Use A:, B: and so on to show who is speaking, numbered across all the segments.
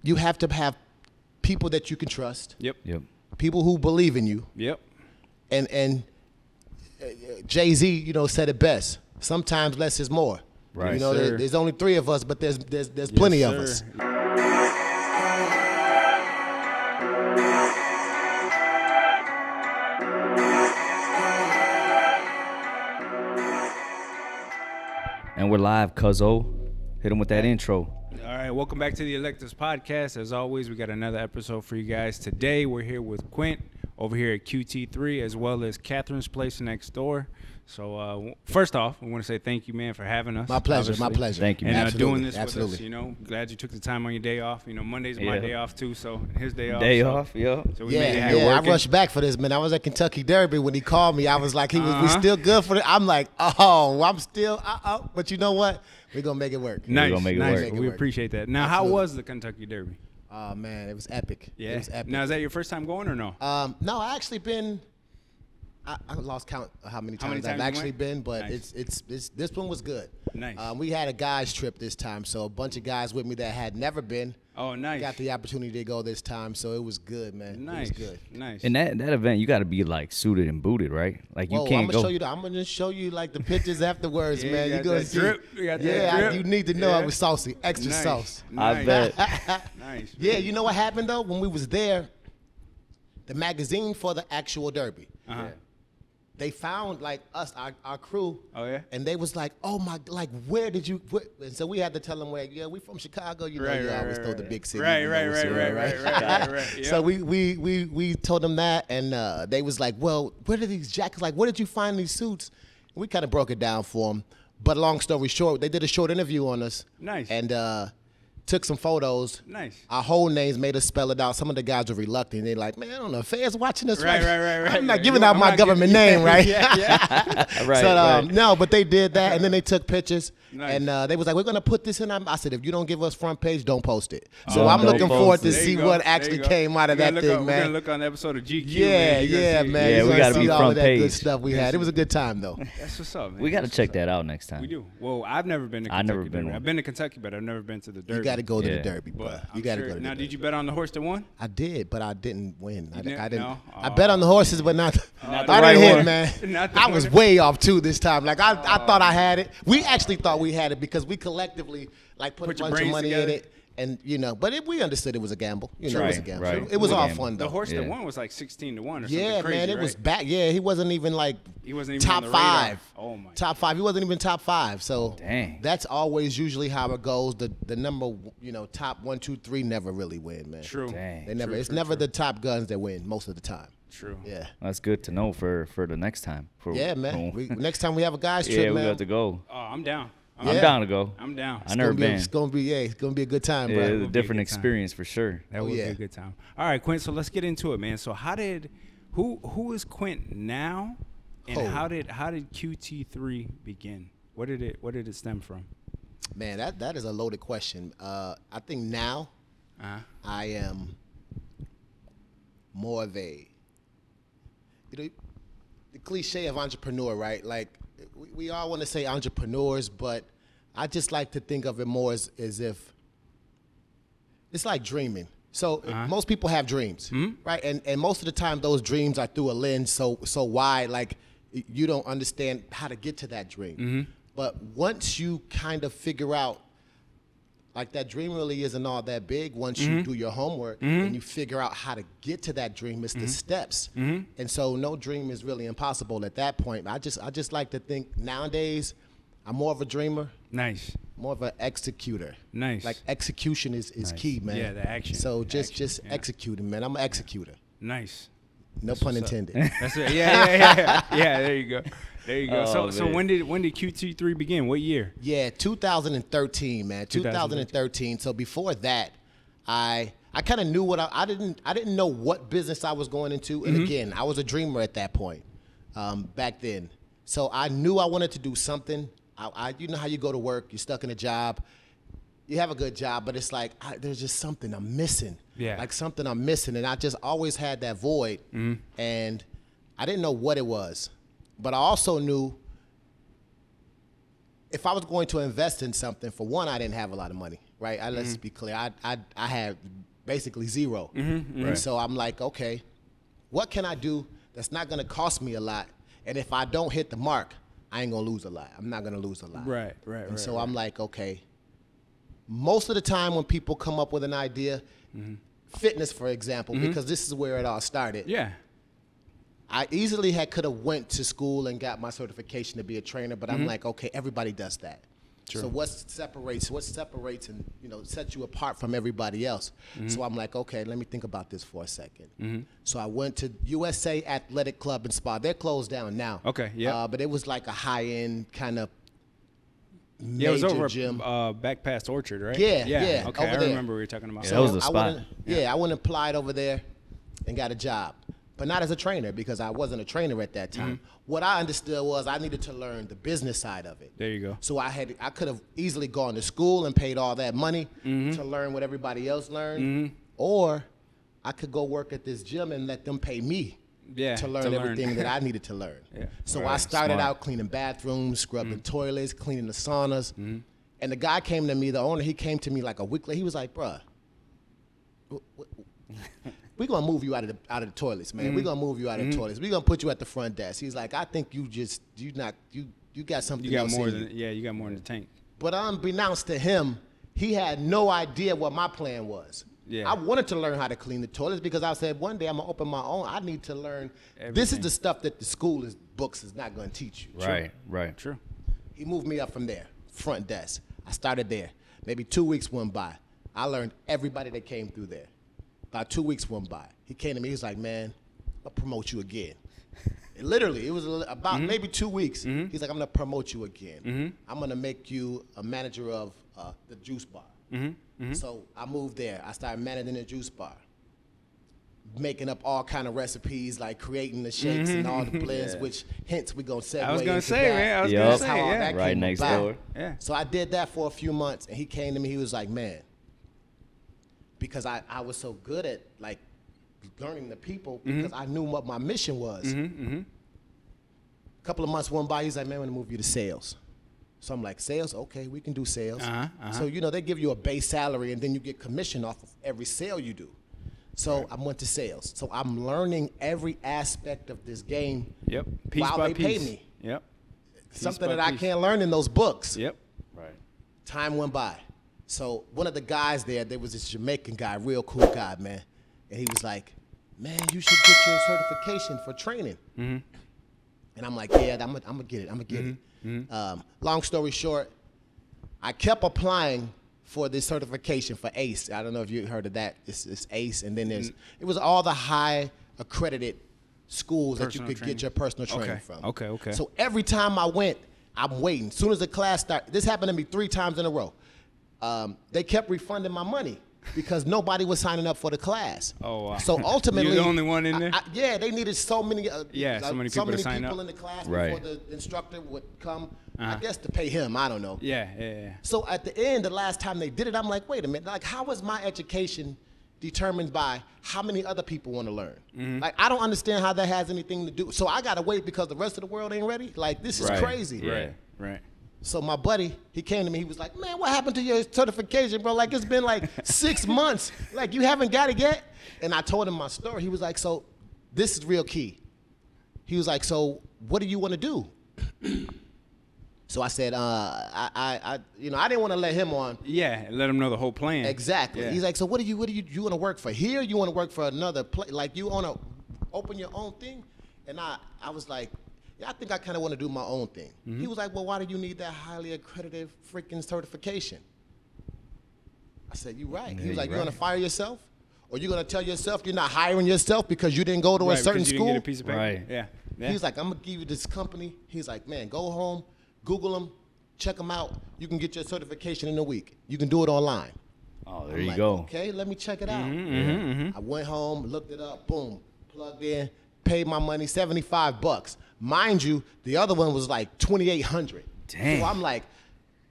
A: you have to have people that you can trust.
B: Yep.
A: People who believe in you.
B: Yep.
A: And Jay-Z, you know, said it best. Sometimes less is more.
C: Right.
A: You know,
B: Sir.
A: there's only 3 of us, but there's plenty of us.
C: And we're live, cuzzo. Hit him with that intro.
B: All right, welcome back to the Electus Podcast. As always, we got another episode for you guys. Today, we're here with Quint over here at QT3, as well as Catherine's place next door. So, first off, we want to say thank you, man, for having us.
A: My pleasure.
B: Obviously.
A: My pleasure.
C: Thank you,
B: And
C: man.
B: doing this
A: Absolutely.
B: with us, you know. Glad you took the time on your day off. You know, Monday's my day off, too, so his day off.
C: Yeah.
B: So we made it here
A: I
B: working.
A: rushed back for this, man. I was at Kentucky Derby when he called me. I was like, we still good for it. I'm like, I'm still, but you know what? We're going to make it work.
B: Nice,
C: gonna make it
B: nice.
C: work.
B: We appreciate that. Now,
A: Absolutely.
B: how was the Kentucky Derby?
A: Oh, man, it was epic.
B: Yeah.
A: It was epic.
B: Now, is that your first time going or no?
A: No, I actually been. I lost count of how many times I've
B: you
A: actually
B: went?
A: been, but
B: Nice.
A: it's this one was good.
B: Nice.
A: We had a guys trip this time, so a bunch of guys with me that had never been.
B: Oh, nice.
A: Got the opportunity to go this time, so it was good, man.
B: Nice.
A: It was good.
B: Nice.
C: In that event, you got to be like suited and booted, right? Like you
A: Whoa,
C: can't go.
A: I'm gonna show you like the pictures afterwards,
B: Yeah,
A: man.
B: you
A: You
B: got
A: gonna
B: that
A: see.
B: drip. You got that
A: Yeah,
B: drip.
A: you need to know
B: Yeah.
A: I was saucy, extra
B: Nice.
A: sauce.
C: I
B: Nice.
C: bet.
B: Nice.
A: Yeah, you know what happened though? When we was there, the magazine for the actual derby.
B: Uh-huh.
A: They found like us, our crew.
B: Oh, yeah?
A: And they was like, oh my, like where did you? And so we had to tell them, like, yeah, we from Chicago. You know,
B: Right,
A: you
B: right,
A: always
B: right,
A: throw the
B: right.
A: big city.
B: Right,
A: you know,
B: right,
A: so,
B: right. Yeah.
A: So we told them that, and they was like, well, where did these jackets? Like, where did you find these suits? And we kind of broke it down for them. But long story short, they did a short interview on us.
B: Nice.
A: And took some photos.
B: Nice.
A: Our whole names made us spell it out. Some of the guys were reluctant. They're like, man, I don't know, fans watching this.
B: Right.
A: I'm not giving
B: You-
A: out
B: I'm
A: my
B: not
A: government
B: giving-
A: name, right?
B: Yeah.
C: Right,
A: So,
C: right.
A: no, but they did that, and then they took pictures,
B: Nice.
A: and they was like, we're going to put this in. I said, if you don't give us front page, don't post it. So
C: Oh,
A: I'm
C: don't
A: looking
C: post
A: forward
C: it.
A: to
B: There
A: see
B: you go.
A: what
B: There
A: actually
B: you go.
A: came out of
B: We're
A: that
B: gonna
A: thing,
B: look on- We're
A: man.
B: going to look on the episode of GQ.
A: Yeah,
B: man. You gonna see-
A: man.
C: Yeah,
A: You're
C: we
A: gonna
C: gotta
A: see
C: be
A: all
C: front
A: of that good
C: page.
A: stuff we had. It was a good time, though.
B: That's what's up, man.
C: We got to
B: That's
C: check
B: what's up.
C: that out next time.
B: We do. Well, I've never been to Kentucky.
C: I've never been
B: Derby.
C: one.
B: I've been to Kentucky, but I've never been to the Derby.
A: You got to go to the
C: Yeah.
A: Derby, bro.
B: But
A: You got to go to the
B: Now,
A: Derby.
B: did you bet on the horse that won?
A: I did, but I didn't win. I
B: didn't?
A: didn't.
B: No?
A: I bet on the horses, but not.
B: Not the
A: I
B: right
A: didn't hit,
B: one.
A: man.
B: Not the
A: I was
B: winner.
A: way off too this time. Like I thought I had it. We actually thought we had it because we collectively like put
B: Put
A: a
B: your
A: bunch of
B: brains
A: money in
B: together.
A: it, and you know. But we understood it was a gamble. You know, it was a
C: Right,
A: gamble.
C: right.
A: It was
C: It was a
A: all
C: gamble.
A: fun though.
B: The horse that
C: Yeah.
B: won was like 16-1 or something
A: Yeah,
B: crazy,
A: man, it
B: right?
A: was back. Yeah, he wasn't even like
B: He wasn't even
A: top
B: on the radar.
A: 5.
B: Oh, my.
A: Top 5. He wasn't even top 5. So
C: Dang.
A: that's always usually how it goes. The number, top 1, 2, 3 never really win, man.
B: True.
C: Dang.
A: They never.
B: True,
A: it's
B: true,
A: never
B: true.
A: the top guns that win most of the time.
B: True.
A: Yeah.
C: That's good to know for the next time.
A: Yeah, man. Next time we have a guys trip,
C: Yeah, we
A: man.
C: got to go.
B: Oh, I'm down.
C: I'm
A: Yeah.
C: down to go.
B: I'm down.
C: I never been.
A: It's gonna be a good time,
C: Yeah,
A: bro.
C: it's a
B: be a
C: different
B: good time.
C: experience for sure.
B: That
A: Oh,
B: would be
A: yeah.
B: a good time. All right, Quint. So let's get into it, man. So who is Quint now, and
A: Oh.
B: how did QT3 begin? What did it stem from?
A: Man, that is a loaded question. I think now I am more of a, the cliche of entrepreneur, right? Like we all want to say entrepreneurs, but I just like to think of it more as if it's like dreaming. So most people have dreams, right? And most of the time those dreams are through a lens so wide, like you don't understand how to get to that dream. But once you kind of figure out, like that dream really isn't all that big once you do your homework and you figure out how to get to that dream. It's the steps. And so no dream is really impossible at that point. I just like to think nowadays I'm more of a dreamer,
B: Nice.
A: more of an executor.
B: Nice.
A: Like execution is key, man.
B: Yeah, the action.
A: So
B: The
A: just
B: action, yeah.
A: executing, man. I'm an executor.
B: Nice.
A: No pun intended.
B: That's it. Yeah. There you go.
C: Oh,
B: So
C: man.
B: when did QT3 begin? What year?
A: Yeah, 2013, man. 2013. So before that, I kind of knew what I didn't know what business I was going into. And again, I was a dreamer at that point, back then. So I knew I wanted to do something. You know how you go to work, you're stuck in a job, you have a good job, but it's like there's just something I'm missing.
B: Yeah.
A: Like something I'm missing, and I just always had that void, and I didn't know what it was. But I also knew if I was going to invest in something, for one, I didn't have a lot of money, right? Let's be clear. I had basically zero.
C: Right.
A: So I'm like, okay, what can I do that's not going to cost me a lot? And if I don't hit the mark, I ain't going to lose a lot. I'm not going to lose a lot.
B: Right.
A: And so I'm like, okay, most of the time when people come up with an idea, fitness, for example, because this is where it all started.
B: Yeah.
A: I easily could have went to school and got my certification to be a trainer, but I'm like, okay, everybody does that.
B: Sure.
A: So what separates and sets you apart from everybody else? So I'm like, okay, let me think about this for a second. So I went to USA Athletic Club and Spa. They're closed down now.
B: Okay, yeah.
A: But it was like a high-end kind of
B: Yeah, it was over
A: gym.
B: back past Orchard, right?
A: Yeah.
B: Okay, I
A: over there.
B: remember what you were talking about.
C: Yeah, that was the spot.
A: I went and applied over there and got a job. But not as a trainer, because I wasn't a trainer at that time. What I understood was I needed to learn the business side of it.
B: There you go.
A: So I could have easily gone to school and paid all that money to learn what everybody else learned, or I could go work at this gym and let them pay me to learn everything that I needed to learn. So I started out cleaning bathrooms, scrubbing toilets, cleaning the saunas, and the guy came to me, the owner, he came to me like a week later. He was like, bruh, we're going to move you out of the toilets, man. We're going to move you out of the toilets. We're going to put you at the front desk. He's like, I think you got something
B: You got
A: else
B: more
A: in you.
B: than you got more in the tank.
A: But unbeknownst to him, he had no idea what my plan was.
B: Yeah.
A: I wanted to learn how to clean the toilets because I said, one day I'm going to open my own. I need to learn. This is the stuff that the school books is not going to teach you.
C: Right.
B: True.
A: He moved me up from there, front desk. I started there. Maybe 2 weeks went by. I learned everybody that came through there. About 2 weeks went by. He came to me. He was like, man, I'll promote you again. And literally, it was about maybe 2 weeks. He's like, I'm going to promote you again. I'm going to make you a manager of the juice bar. So I moved there. I started managing the juice bar, making up all kind of recipes, like creating the shakes and all the blends, which hence we're going to segue
B: I was gonna
A: into
B: say,
A: that.
B: man. I was gonna say,
A: How all
B: yeah.
A: that
C: Right
A: came
C: next
A: about.
C: door.
B: Yeah.
A: So I did that for a few months, and he came to me. He was like, man, because I was so good at like learning the people because I knew what my mission was. A couple of months went by. He's like, man, I'm going to move you to sales. So I'm like, sales? Okay, we can do sales. So, they give you a base salary, and then you get commission off of every sale you do. So I went to sales. So I'm learning every aspect of this game
B: Piece
A: while
B: by
A: they
B: piece.
A: pay me. Something
B: by
A: that I
B: piece.
A: can't learn in those books.
C: Right.
A: Time went by. So one of the guys there was this Jamaican guy, real cool guy, man. And he was like, man, you should get your certification for training. And I'm like, yeah, I'm gonna get it. Long story short, I kept applying for this certification for ACE. I don't know if you heard of that. It's ACE, and then it was all the high accredited schools that you could get your personal training from.
B: Okay.
A: So every time I went, I'm waiting. As soon as the class started, this happened to me 3 times in a row. They kept refunding my money because nobody was signing up for the class.
B: Oh, wow.
A: So ultimately,
B: You're the only one in there?
A: they needed so many.
B: So many people to sign up.
A: in the class
C: Right.
A: before the instructor would come. I guess to pay him. I don't know.
B: Yeah.
A: So at the end, the last time they did it, I'm like, wait a minute. Like, how is my education determined by how many other people want to learn? Like, I don't understand how that has anything to do. So I gotta wait because the rest of the world ain't ready. Like, this is crazy.
B: Right.
A: So my buddy, he came to me. He was like, man, what happened to your certification, bro? Like, it's been like 6 months. Like, you haven't got it yet? And I told him my story. He was like, so this is real key. He was like, so what do you want to do? So I said, I didn't want to let him on.
B: Yeah, let them know the whole plan.
A: Exactly.
B: Yeah.
A: He's like, so what do you want to work for here? You want to work for another place? Like, you want to open your own thing? And I was like, yeah, I think I kind of want to do my own thing. He was like, well, why do you need that highly accredited freaking certification? I said, you're right. He was like, you want to fire yourself? Or you going to tell yourself you're not hiring yourself because you didn't go to a certain
B: because you
A: school?
B: didn't get a piece of paper.
C: Right.
B: Yeah.
A: He was like, I'm going to give you this company. He's like, man, go home, Google them, check them out. You can get your certification in a week. You can do it online.
C: Oh, there
A: I'm
C: you
A: like,
C: go.
A: Okay, let me check it out. I went home, looked it up, boom, plugged in, paid my money, $75. Mind you, the other one was like $2,800.
C: Dang.
A: So I'm like,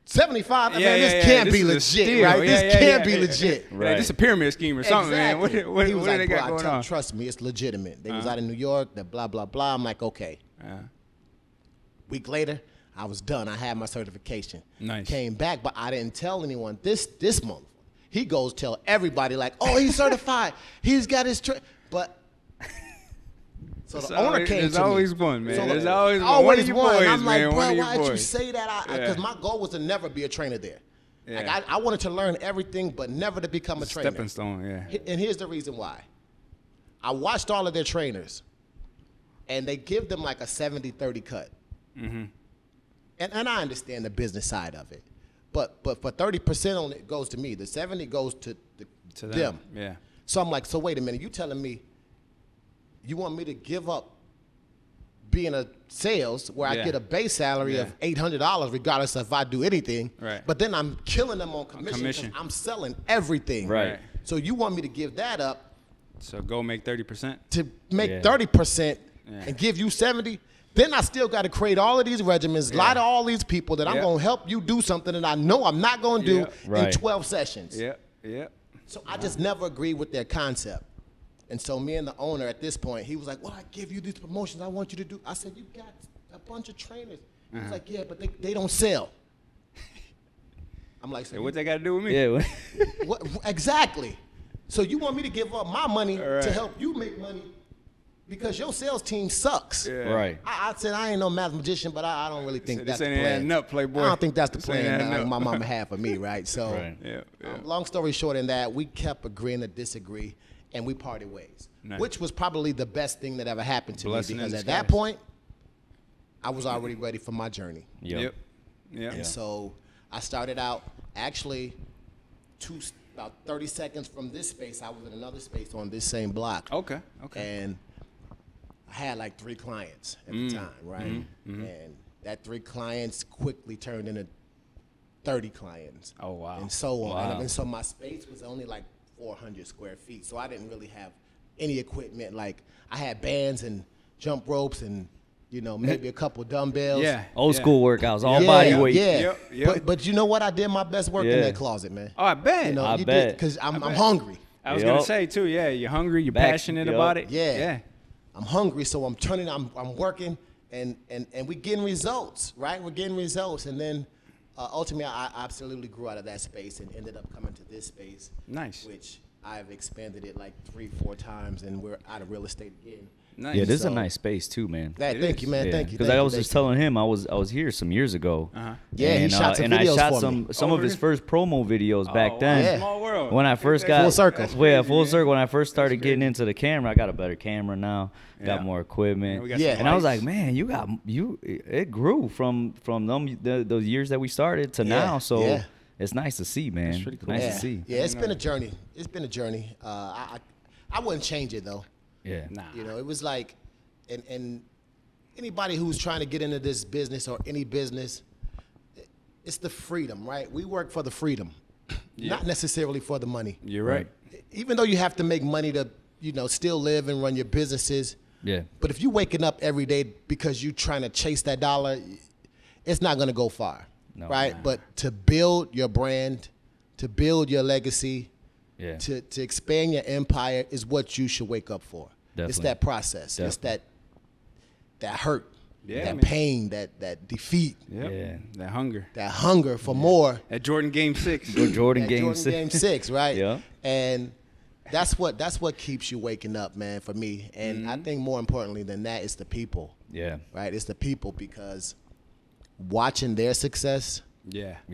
A: 75?
B: Yeah,
A: man,
B: yeah,
A: this
B: yeah.
A: can't
B: This
A: be
B: is a
A: legit,
B: steal.
A: right?
B: Yeah,
A: This
B: yeah,
A: can't
B: yeah.
A: be legit.
C: Right.
B: Hey, this is a pyramid scheme or something,
A: Exactly.
B: man. What
A: He was
B: do
A: like,
B: they got
A: bro,
B: going on?
A: trust me, it's legitimate. They was out in New York, that blah, blah, blah. I'm like, okay. Week later, I was done. I had my certification.
B: Nice.
A: Came back, but I didn't tell anyone. This month, he goes tell everybody like, oh, he's certified. He's got his but. So the owner came to me.
B: There's always one, man.
A: So
B: There's always
A: one.
B: Boys,
A: I'm like,
B: man.
A: bro, why did you say that?
B: Yeah.
A: Because my goal was to never be a trainer there.
B: Yeah.
A: Like I wanted to learn everything, but never to become a trainer.
B: Stepping stone, yeah.
A: And here's the reason why. I watched all of their trainers, and they give them like a 70-30 cut. Mm-hmm. And I understand the business side of it, but for 30% on it goes to me. The 70 goes to them.
B: Yeah.
A: So I'm like, so wait a minute. You telling me you want me to give up being a sales where I get a base salary of $800 regardless of if I do anything,
B: right?
A: But then I'm killing them on commission because I'm selling everything,
C: right?
A: So you want me to give that up?
B: So go make 30%?
A: To make 30% and give you 70? Then I still got to create all of these regimens, lie to all these people that I'm going to help you do something that I know I'm not going to do in 12 sessions.
B: Yeah.
A: So I just never agreed with their concept. And so me and the owner at this point, he was like, well, I give you these promotions I want you to do. I said, you got a bunch of trainers. He was like, yeah, but they don't sell. I'm like, so
B: what they got to do with me?
C: Yeah.
A: what, exactly. So you want me to give up my money to help you make money because your sales team sucks.
B: Yeah.
C: Right.
A: I said, I ain't no mathematician, but I don't really think that's the
B: this ain't
A: plan.
B: adding up, Playboy.
A: I don't think that's the
B: This ain't
A: plan
B: adding
A: that
B: up.
A: my mama had for me, right? So
C: Right.
A: long story short in that, we kept agreeing to disagree, and we parted ways, which was probably the best thing that ever happened to me because at that point, I was already ready for my journey.
B: Yep.
A: And so I started out actually about 30 seconds from this space, I was in another space on this same block.
B: Okay.
A: And I had like 3 clients at the time, right? And that 3 clients quickly turned into 30 clients.
B: Oh, wow.
A: And so on.
C: Wow.
A: And so my space was only like 400 square feet. So I didn't really have any equipment. Like I had bands and jump ropes and, maybe a couple dumbbells.
B: Yeah.
C: Old school workouts, all body weight.
A: Yeah.
B: Yep.
A: But you know what? I did my best work in that closet, man.
B: Oh, I bet.
C: I bet.
A: Because I'm hungry.
B: I was going to say, too, you're hungry, you're passionate about it.
A: Yeah. I'm hungry, so I'm working, and we're getting results, right? We're getting results. And then ultimately, I absolutely grew out of that space and ended up coming to this space.
B: Nice.
A: Which I've expanded it like 3-4 times, and we're out of real estate again.
B: Nice.
C: Yeah, this is a nice space too, man.
A: Thank you, man. Thank you.
C: Because I was just telling him I was here some years ago.
A: Yeah,
C: and,
A: he shot some
C: and
A: videos
C: I shot
A: for me.
C: some of his first promo videos back then.
A: Yeah.
B: Small world.
C: When I first got
A: Full circle.
C: full circle. When I first started getting into the camera, I got a better camera now. Got more equipment.
A: Yeah.
C: And I was like, man, it grew from those years that we started to now. So it's nice to see, man.
B: That's pretty cool.
C: Nice to see.
A: Yeah, it's been a journey. It's been a journey. I wouldn't change it though.
C: Yeah.
B: Nah.
A: It was like, and anybody who's trying to get into this business or any business, it's the freedom, right? We work for the freedom, not necessarily for the money.
B: You're right.
A: Even though you have to make money to, still live and run your businesses.
C: Yeah.
A: But if you're waking up every day because you're trying to chase that dollar, it's not going to go far, right?
C: Nah.
A: But to build your brand, to build your legacy, to expand your empire is what you should wake up for.
C: Definitely.
A: It's that process.
C: Definitely.
A: It's that hurt, that
B: man.
A: pain, that defeat,
B: Yeah. That hunger.
A: that hunger for more.
B: That Jordan Game 6.
C: Jordan
A: That
C: Game
A: Jordan
C: 6.
A: Game 6, right?
C: Yeah.
A: And that's what keeps you waking up, man, for me. And I think more importantly than that is the people.
C: Yeah.
A: Right? It's the people because watching their success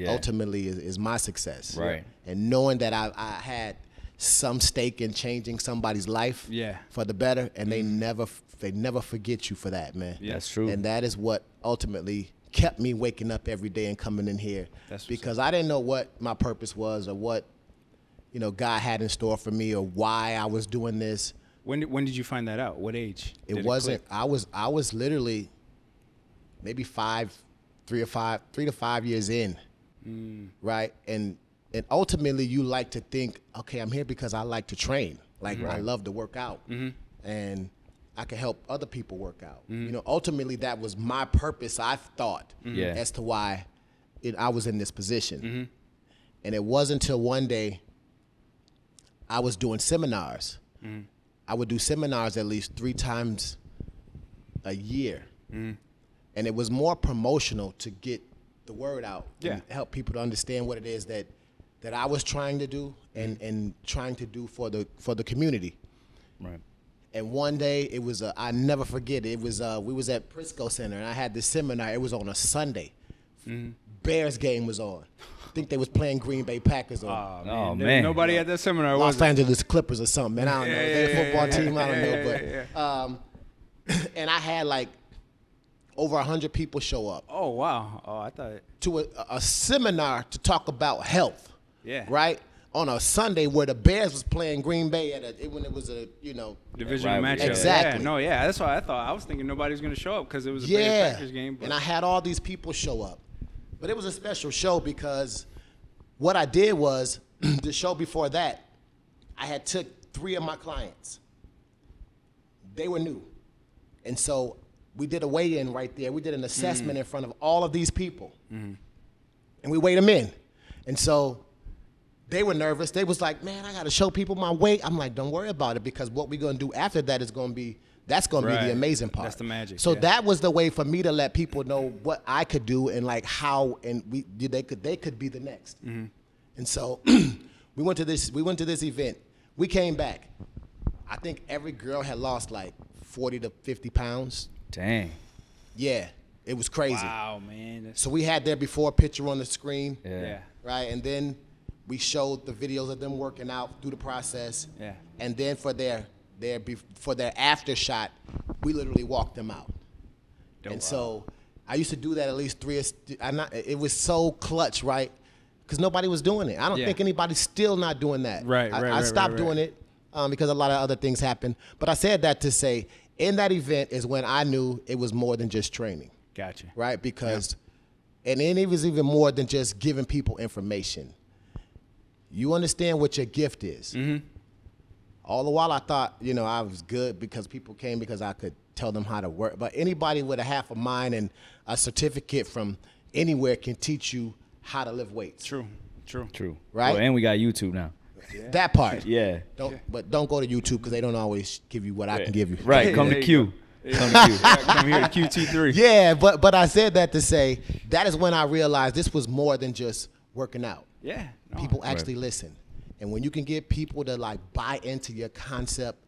A: ultimately is my success.
C: Right.
A: And knowing that I had some stake in changing somebody's life for the better, and they never forget you for that, man.
C: Yeah. That's true.
A: And that is what ultimately kept me waking up every day and coming in here. Because I didn't know what my purpose was or what God had in store for me or why I was doing this.
B: When did you find that out? What age?
A: It wasn't. I was literally maybe 3 to 5 years in, right? And ultimately, you like to think, okay, I'm here because I like to train. Like I love to work out, and I can help other people work out. Ultimately, that was my purpose. I thought as to why I was in this position, and it wasn't until one day I was doing seminars. I would do seminars at least 3 times a year. And and it was more promotional to get the word out
B: Yeah.
A: and help people to understand what it is that I was trying to do and trying to do for the community.
C: Right.
A: And one day it was I never forget it. It was we was at Prisco Center and I had this seminar. It was on a Sunday. Bears game was on. I think they was playing Green Bay Packers on.
B: Oh man. Nobody at that seminar was
A: Los Angeles Clippers or something, man. I don't know. They're a football team. I don't know, but and I had like over 100 people show up.
B: Oh wow. Oh, I thought.
A: To a seminar to talk about health.
B: Yeah.
A: Right? On a Sunday where the Bears was playing Green Bay when it was a,
B: divisional matchup.
A: Exactly.
B: Yeah, no, yeah, that's what I thought. I was thinking nobody was going to show up because it was a Bears Packers game. But.
A: And I had all these people show up. But it was a special show because what I did was the show before that, I had took 3 of my clients. They were new. And so we did a weigh-in right there. We did an assessment in front of all of these people. And we weighed them in. And so they were nervous. They was like, man, I got to show people my weight. I'm like, don't worry about it because what we're going to do after that is going to be, that's going to be the amazing part.
B: That's the magic.
A: So that was the way for me to let people know what I could do and like how and they could be the next. And so we went to this event. We came back. I think every girl had lost like 40 to 50 pounds.
C: Dang.
A: Yeah, it was crazy.
B: Wow, man.
A: So we had their before picture on the screen.
B: Yeah.
A: Right, and then we showed the videos of them working out through the process.
B: Yeah.
A: And then for their after shot, we literally walked them out. And so I used to do that at least 3. It was so clutch, right? Because nobody was doing it. I don't think anybody's still not doing that. I stopped doing it because a lot of other things happened. But I said that to say, in that event is when I knew it was more than just training.
B: Gotcha.
A: Right? Because, and then it was even more than just giving people information. You understand what your gift is. All the while I thought, I was good because people came because I could tell them how to work. But anybody with a half a mind and a certificate from anywhere can teach you how to lift weights.
B: True.
A: Right?
C: Well, and we got YouTube now.
A: That part.
C: Yeah.
A: But don't go to YouTube because they don't always give you what I can give you.
C: Right. Come to Q.
B: Come here to QT3.
A: Yeah, but I said that to say that is when I realized this was more than just working out.
B: Yeah. No.
A: People actually listen. And when you can get people to like buy into your concept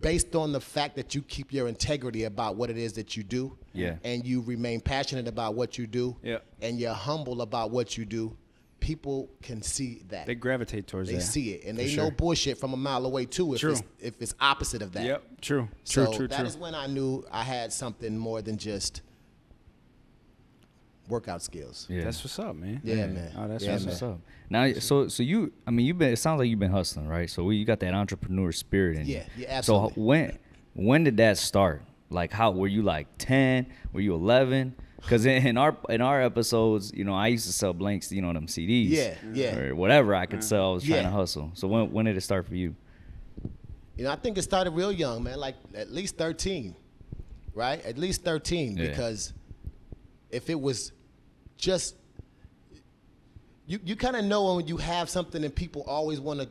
A: based on the fact that you keep your integrity about what it is that you do, and you remain passionate about what you do, and you're humble about what you do, people can see that.
B: They gravitate towards that.
A: They see it, and they know bullshit from a mile away too if it's opposite of that.
B: Yep, true.
A: That is when I knew I had something more than just workout skills.
C: Yeah.
B: That's what's up, man.
A: Yeah, man.
B: Oh, that's
C: what's up. Now, so you, you've been. It sounds like you've been hustling, right? So you got that entrepreneur spirit in you.
A: Yeah, absolutely.
C: So when did that start? Like, how were you like 10? Were you 11? Because in our episodes, I used to sell blanks, them CDs, or whatever I could sell. I was trying to hustle. So when did it start for you?
A: I think it started real young, man. Like at least 13, right? At least 13, because if it was just you kind of know when you have something and people always want to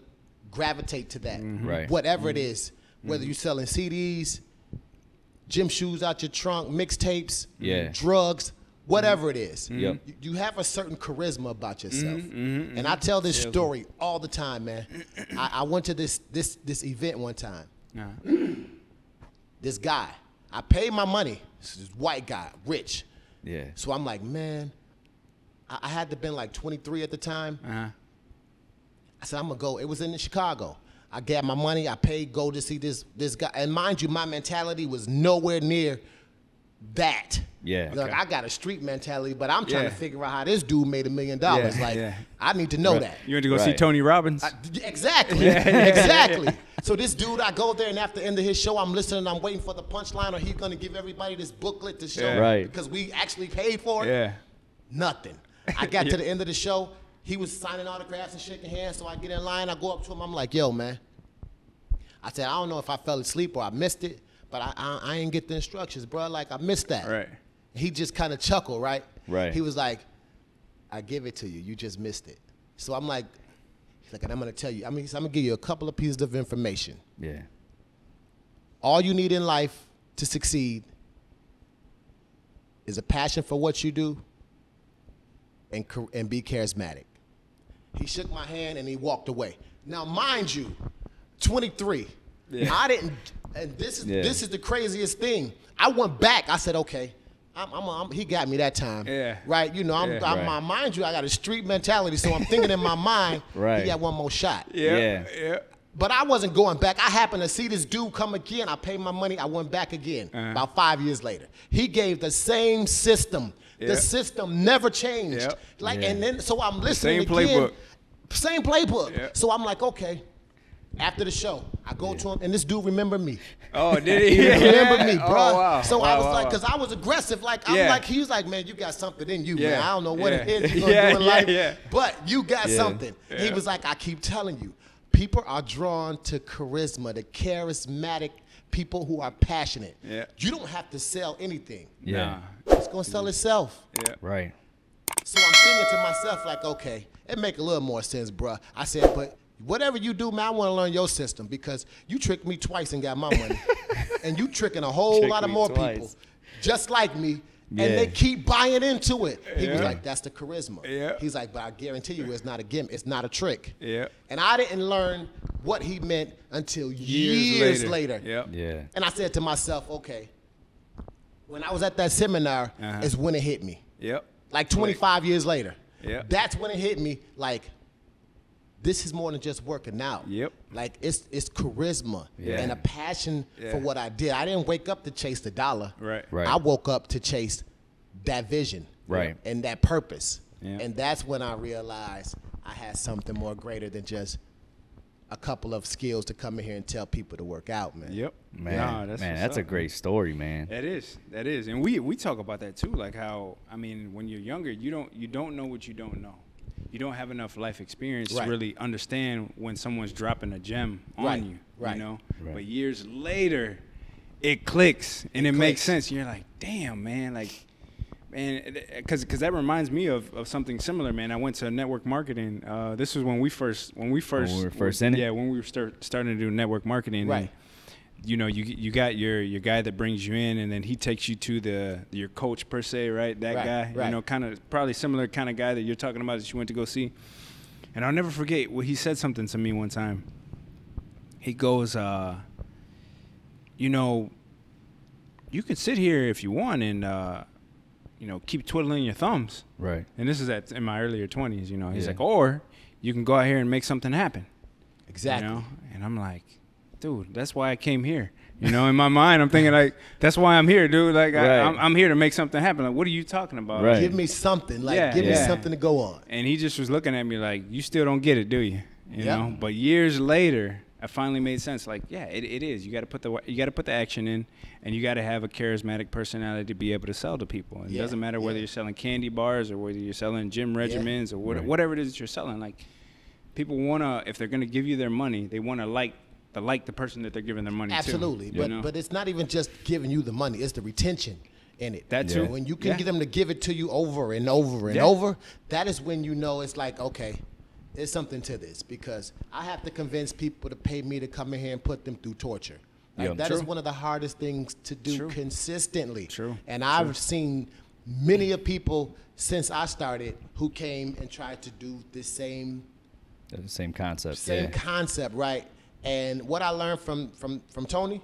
A: gravitate to that,
C: right?
A: Whatever it is, whether you're selling CDs, gym shoes out your trunk, mixtapes, drugs, whatever it is. You have a certain charisma about yourself. And I tell this story all the time, man. I went to this event one time. This guy, I paid my money. This white guy, rich.
C: Yeah.
A: So I'm like, man, I had to been like 23 at the time. I said, I'm gonna go. It was in Chicago. I got my money. I paid, go to see this guy. And mind you, my mentality was nowhere near that.
C: Yeah.
A: Like, I got a street mentality, but I'm trying to figure out how this dude made $1 million. I need to know that.
B: You went to go see Tony Robbins?
A: Exactly. Exactly. So this dude, I go there, and after the end of his show, I'm listening. I'm waiting for the punchline, or he's going to give everybody this booklet to show because we actually paid for it.
B: Yeah.
A: Nothing. I got to the end of the show. He was signing autographs and shaking hands, so I get in line. I go up to him. I'm like, yo, man. I said, I don't know if I fell asleep or I missed it, but I ain't get the instructions, bro. Like, I missed that.
B: Right.
A: He just kind of chuckled, right?
C: Right.
A: He was like, I give it to you. You just missed it. So I'm like, he's like, and I'm going to tell you. I'm going to give you a couple of pieces of information.
C: Yeah.
A: All you need in life to succeed is a passion for what you do and be charismatic. He shook my hand and he walked away. Now, mind you, 23. Yeah. I didn't, and this is the craziest thing. I went back. I said, okay, he got me that time. Yeah. Right? You know, mind you, I got a street mentality, so I'm thinking in my mind, he got one more shot.
B: Yeah.
A: But I wasn't going back. I happened to see this dude come again. I paid my money. I went back again about 5 years later. He gave the same system. The system never changed. And then so I'm listening again.
B: Playbook.
A: Same playbook. Yeah. So I'm like, okay. After the show, I go to him, and this dude remembered me.
B: Oh, did he?
A: He remembered me, bro.
B: Oh, wow.
A: So I was like, because I was aggressive. Like, I'm like, he was like, man, you got something in you, man. I don't know what it is you're going to do in life, but you got something. Yeah. He was like, I keep telling you, people are drawn to charisma, the charismatic people who are passionate. Yeah. You don't have to sell anything.
C: Yeah.
A: It's going to sell itself.
B: Yeah.
C: Right.
A: So I'm thinking to myself, like, okay, it make a little more sense, bruh. I said, but whatever you do, man, I want to learn your system because you tricked me twice and got my money. And you tricking a whole lot of more people just like me, and they keep buying into it. He was like, that's the charisma. Yeah. He's like, but I guarantee you it's not a gimmick. It's not a trick.
B: Yeah.
A: And I didn't learn what he meant until years later.
B: Yeah.
A: And I said to myself, okay, when I was at that seminar is when it hit me.
B: Yep.
A: Like 25 years later.
B: Yeah.
A: That's when it hit me, like, this is more than just working out.
B: Yep.
A: Like, it's charisma and a passion for what I did. I didn't wake up to chase the dollar.
B: Right.
A: I woke up to chase that vision.
C: Right.
A: And that purpose.
B: Yeah.
A: And that's when I realized I had something more greater than just a couple of skills to come in here and tell people to work out, man.
B: Yep.
C: Man, that's a great story, man.
B: That is. And we talk about that too, like how, I mean, when you're younger, you don't know what you don't know. You don't have enough life experience to really understand when someone's dropping a gem on you, you know? Right. But years later, it clicks and it makes sense. You're like, damn, man, like, man, because that reminds me of something similar, man. I went to network marketing. This was when we were first in it. Yeah, when we were starting to do network marketing.
A: Right.
B: And, you know, you got your guy that brings you in, and then he takes you to your coach per se, right? That guy, you know, kind of probably similar kind of guy that you're talking about that you went to go see. And I'll never forget, he said something to me one time. He goes, you know, you can sit here if you want and you know, keep twiddling your thumbs.
C: Right.
B: And this is in my earlier 20s, you know. He's like, or you can go out here and make something happen.
A: Exactly.
B: You know? And I'm like, dude, that's why I came here. You know, in my mind, I'm thinking like, that's why I'm here, dude. Like, I'm here to make something happen. Like, what are you talking about?
C: Right.
A: Give me something. Like, give me something to go on.
B: And he just was looking at me like, you still don't get it, do you? You know? But years later, I finally made sense. Like, yeah, it is. You got to put the action in, and you got to have a charismatic personality to be able to sell to people. And it doesn't matter whether you're selling candy bars or whether you're selling gym regimens or whatever it is that you're selling. Like, people wanna, if they're gonna give you their money, they wanna like the person that they're giving their money to.
A: Absolutely. But it's not even just giving you the money, it's the retention in it.
B: That too.
A: When you can get them to give it to you over and over and over, that is when you know it's like, okay, there's something to this, because I have to convince people to pay me to come in here and put them through torture. Like, that is one of the hardest things to do consistently.
B: True.
A: And I've seen many of people since I started who came and tried to do the same
C: concept.
A: Same concept, right? And what I learned from Tony,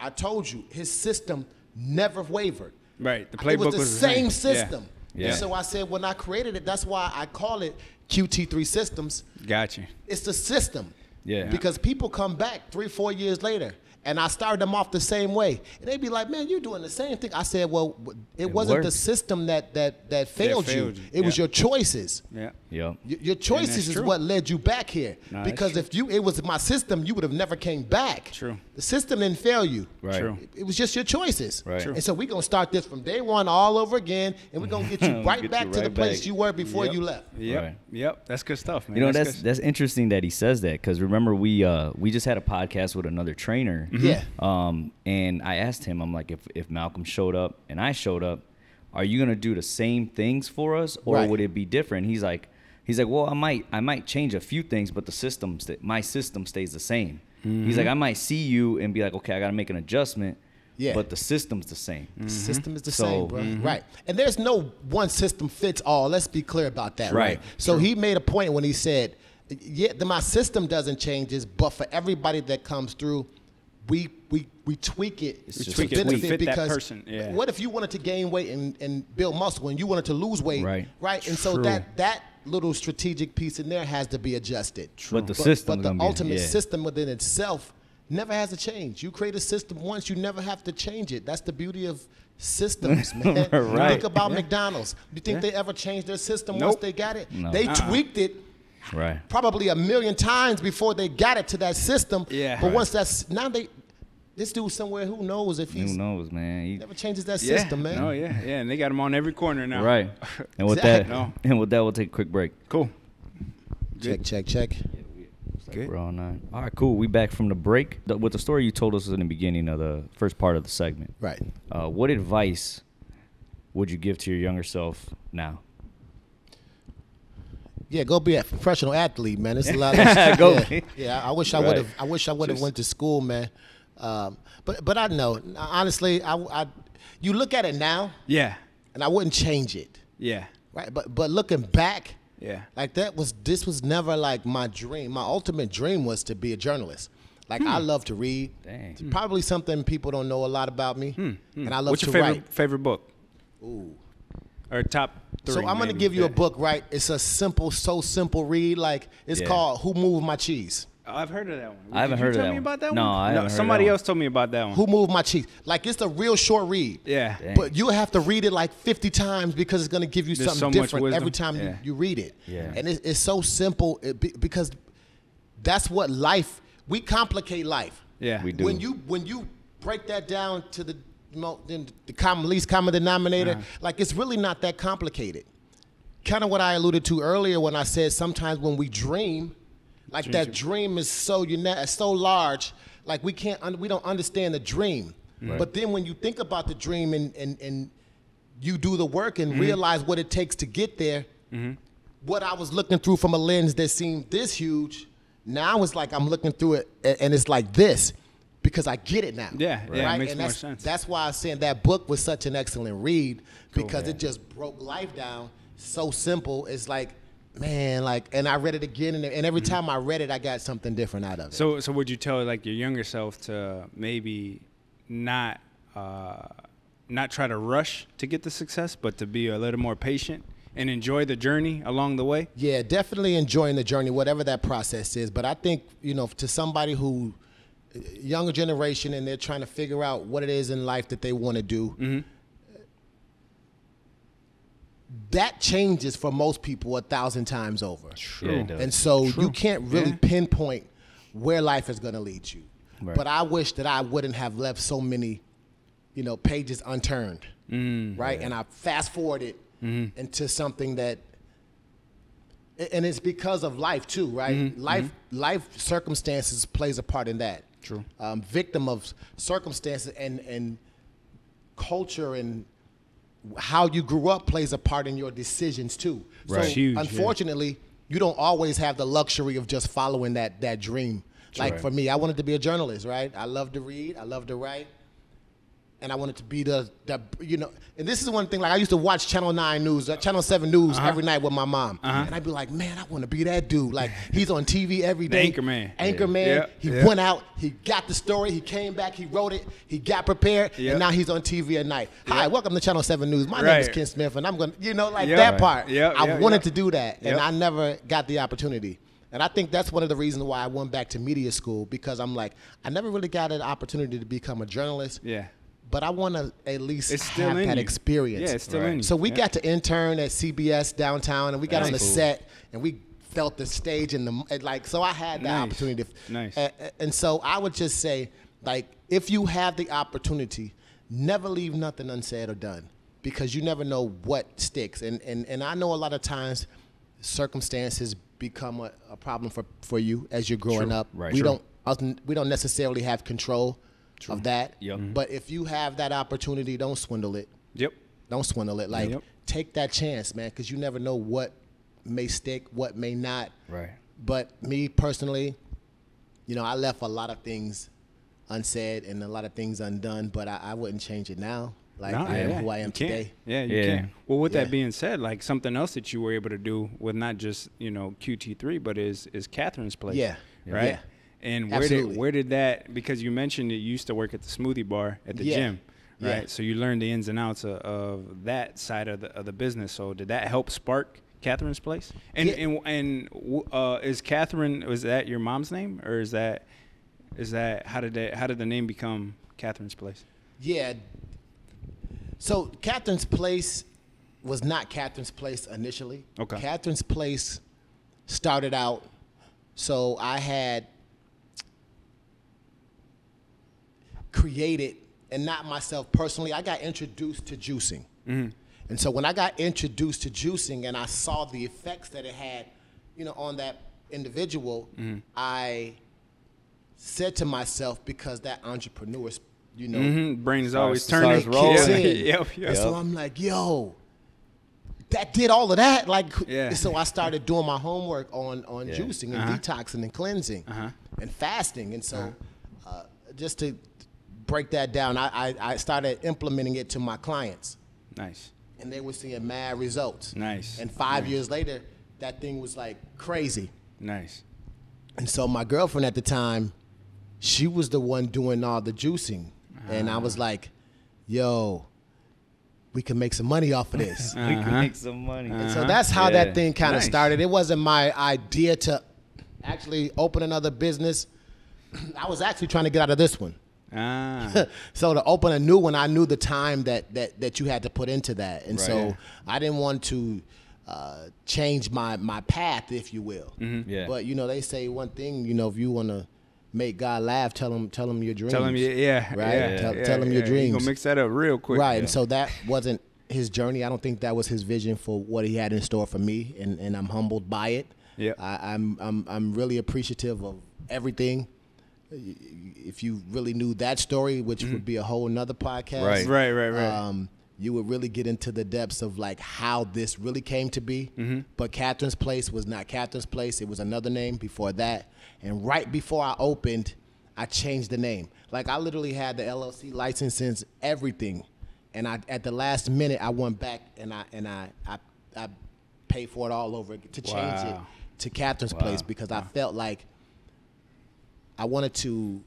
A: I told you, his system never wavered.
B: Right. The playbook
A: was the same system.
B: Yeah.
A: And so I said, when I created it, that's why I call it QT3 Systems.
B: Gotcha.
A: It's the system.
C: Yeah.
A: Because people come back 3-4 years later, and I started them off the same way. And they'd be like, man, you're doing the same thing. I said, well, it wasn't the system that failed you. It was your choices.
B: Yeah.
C: Yep.
A: Your choices is what led you back here. No, because if it was my system, you would have never came back.
B: True.
A: The system didn't fail you.
C: Right.
B: True.
A: It was just your choices.
C: Right.
B: True.
A: And so we're going to start this from day one all over again, and we're going to get you right back to the place you were before you left.
B: Yep.
C: Right.
B: Yep. That's good stuff, man.
C: You know, that's interesting that he says that, because remember we just had a podcast with another trainer.
A: Yeah.
C: And I asked him, I'm like, if Malcolm showed up and I showed up, are you gonna do the same things for us, or would it be different? He's like, well, I might change a few things, but my system stays the same. He's like, I might see you and be like, okay, I gotta make an adjustment,
A: Yeah.
C: but the system's the same.
A: The system is the
C: So-
A: same, bro. Right. And there's no one system fits all. Let's be clear about that. Right.
C: Right.
A: So he made a point when he said, yeah, my system doesn't change this, but for everybody that comes through, we tweak it.
C: It's
A: to
C: just a
A: benefit
C: tweak.
B: Fit that
A: because
B: person, yeah.
A: what if you wanted to gain weight and build muscle and you wanted to lose weight?
C: Right.
A: And so
B: True.
A: that little strategic piece in there has to be adjusted.
C: But the system,
A: But the ultimate system within itself never has to change. You create a system once, you never have to change it. That's the beauty of systems, man.
C: Right.
A: Think about McDonald's. You think they ever changed their system once
B: Nope.
A: they got it?
C: No.
A: They tweaked it
C: Right.
A: probably 1,000,000 times before they got it to that system.
B: Yeah.
A: But
B: Right.
A: once this dude somewhere, who knows if
C: Who
A: he's
C: knows, man?
A: never changes that
B: Yeah.
A: system, man.
B: Oh yeah, and they got them on every corner now.
C: Right. And with
A: Exactly.
C: that, we'll take a quick break.
B: Cool.
A: Check.
B: Good.
C: We're on 9. All right, cool. We back from the break. With the story you told us in the beginning of the first part of the segment.
A: Right.
C: What advice would you give to your younger self now?
A: Yeah, go be a professional athlete, man. It's a lot of
C: Go.
A: Yeah, I wish I
C: Right.
A: would have. I wish I would have went to school, man. But I know, honestly, you look at it now,
B: Yeah.
A: and I wouldn't change it,
B: Yeah.
A: right? But looking back,
B: Yeah.
A: like this was never like my dream. My ultimate dream was to be a journalist. Like I love to read.
C: Dang.
A: It's probably something people don't know a lot about me, and I love
B: What's
A: to
B: your
A: write.
B: favorite book?
A: Ooh.
B: Or top 3?
A: So I'm gonna
B: maybe.
A: give you a
B: Yeah.
A: book, right? It's a simple read. Like it's
C: Yeah.
A: called "Who Moved My Cheese."
B: Oh, I've heard of that one.
C: I haven't
B: Did you
C: heard of
B: tell
C: that
B: me
C: one.
B: about that
C: No,
B: one?
C: I haven't heard of
B: Somebody
C: that
B: else told me about that one.
A: Who moved my cheese? Like it's a real short read.
B: Yeah.
C: Dang.
A: But you have to read it like 50 times because it's gonna give you
B: There's
A: something
B: so much
A: different every
B: wisdom.
A: time
B: Yeah.
A: you read it.
C: Yeah.
A: And it's so simple because that's what life. We complicate life.
B: Yeah.
C: We do.
A: When you break that down to the least common denominator, like it's really not that complicated. Kind of what I alluded to earlier when I said sometimes when we dream, like that dream is so so large, like we don't understand the dream.
C: Right.
A: But then when you think about the dream and you do the work and realize what it takes to get there, what I was looking through from a lens that seemed this huge, now it's like I'm looking through it and it's like this. Because I get it now.
B: Yeah, yeah,
A: right?
B: it makes
A: and
B: more sense.
A: That's why I was saying that book was such an excellent read because
C: Yeah.
A: it just broke life down so simple. It's like, man, like, and I read it again, and every time I read it, I got something different out of it.
B: So would you tell like your younger self to maybe not try to rush to get the success, but to be a little more patient and enjoy the journey along the way?
A: Yeah, definitely enjoying the journey, whatever that process is. But I think, to somebody who, younger generation, and they're trying to figure out what it is in life that they want to do, that changes for most people 1,000 times over.
C: Yeah, it does.
A: And so you can't really
B: Yeah.
A: pinpoint where life is going to lead you.
C: Right.
A: But I wish that I wouldn't have left so many, pages unturned, right? And I fast forwarded into something that, and it's because of life too, right? Life circumstances plays a part in that.
B: True.
A: Victim of circumstances and culture and how you grew up plays a part in your decisions too.
C: Right.
A: So
B: Huge, yeah.
A: unfortunately, you don't always have the luxury of just following that dream. Like
C: Right.
A: for me, I wanted to be a journalist, right? I love to read, I love to write, and I wanted to be the and this is one thing, like I used to watch Channel 9 News, Channel 7 News every night with my mom. And I'd be like, man, I want to be that dude. Like he's on TV every day.
B: Anchorman.
A: Anchorman.
B: Yeah.
A: He
B: Yeah.
A: went out, he got the story, he came back, he wrote it, he got prepared,
B: Yeah.
A: and now he's on TV at night. Hi, welcome to Channel 7 News. My name is
B: Right.
A: Ken Smith, and I'm going to,
B: Yeah.
A: that
B: Right.
A: part.
B: Yeah,
A: I
B: yeah,
A: wanted
B: yeah.
A: to do that, and
B: Yep.
A: I never got the opportunity. And I think that's one of the reasons why I went back to media school, because I'm like, I never really got an opportunity to become a journalist.
B: Yeah.
A: But I want to at least
B: It's still
A: have
B: in
A: that
B: you.
A: experience.
B: Yeah, it's still
C: Right.
B: in you.
A: So we
B: Yeah.
A: got to intern at CBS downtown, and we got
C: That's
A: on the
C: cool.
A: set, and we felt the stage and so I had the
B: Nice.
A: opportunity.
B: Nice.
A: And so I would just say, like, if you have the opportunity, never leave nothing unsaid or done, because you never know what sticks. And I know a lot of times circumstances become a problem for you as you're growing up.
C: Right.
A: We
C: True.
A: don't necessarily have control of that.
C: Yep.
A: But if you have that opportunity, don't swindle it.
B: Yep.
A: Don't swindle it. Like,
B: Yep.
A: take that chance, man, because you never know what may stick, what may not.
C: Right.
A: But me personally, I left a lot of things unsaid and a lot of things undone, but I wouldn't change it now. Like
B: No,
A: I am
B: yeah,
A: who I am
B: you can't.
A: today.
B: Yeah, you can. Well, with
A: Yeah.
B: that being said, like something else that you were able to do with not just QT3, but is Catherine's Place.
A: Yeah.
B: Right.
A: Yeah.
B: And
A: Absolutely.
B: where did that? Because you mentioned that you used to work at the smoothie bar at the
A: Yeah.
B: gym, right?
A: Yeah.
B: So you learned the ins and outs of that side of the business. So did that help spark Catherine's Place? And is Catherine, was that your mom's name, or is that how did the name become Catherine's Place?
A: Yeah. So Catherine's Place was not Catherine's Place initially.
B: Okay.
A: Catherine's Place started out, so I had created, and not myself personally, I got introduced to juicing.
B: Mm-hmm.
A: And so when I got introduced to juicing and I saw the effects that it had, on that individual, I said to myself, because that entrepreneur,
B: Brain is always
C: Starts
B: turning.
C: rolling.
B: Yep.
A: and so I'm like, yo, that did all of that. Like,
B: Yeah.
A: so I started doing my homework on juicing and
B: Uh-huh.
A: detoxing and cleansing
B: Uh-huh.
A: and fasting. And so just to break that down, I started implementing it to my clients.
B: Nice.
A: And they were seeing mad results.
B: Nice.
A: And 5 years later, that thing was like crazy.
B: Nice.
A: And so my girlfriend at the time, she was the one doing all the juicing. And I was like, yo, we can make some money off of this.
C: We can make some money.
A: And so that's how
C: Yeah.
A: that thing kind of
B: Nice.
A: started. It wasn't my idea to actually open another business. I was actually trying to get out of this one. So to open a new one, I knew the time that you had to put into that. And
C: Right.
A: so I didn't want to change my path, if you will.
C: Yeah.
A: But, they say one thing, if you want to make God laugh, tell him your dreams.
B: Tell him, yeah,
A: Right?
B: yeah,
A: Tell him your
B: You
A: dreams.
B: gonna mix that up real quick,
A: Right, and so that wasn't his journey. I don't think that was his vision for what he had in store for me, and I'm humbled by it.
B: Yep.
A: I'm really appreciative of everything. If you really knew that story, which would be a whole nother podcast,
B: Right.
A: you would really get into the depths of like how this really came to be. But Catherine's Place was not Catherine's Place. It was another name before that. And right before I opened, I changed the name. Like I literally had the LLC licenses, everything. And at the last minute, I went back and I paid for it all over to change it
B: Wow.
A: to Catherine's Place because I felt like I wanted to,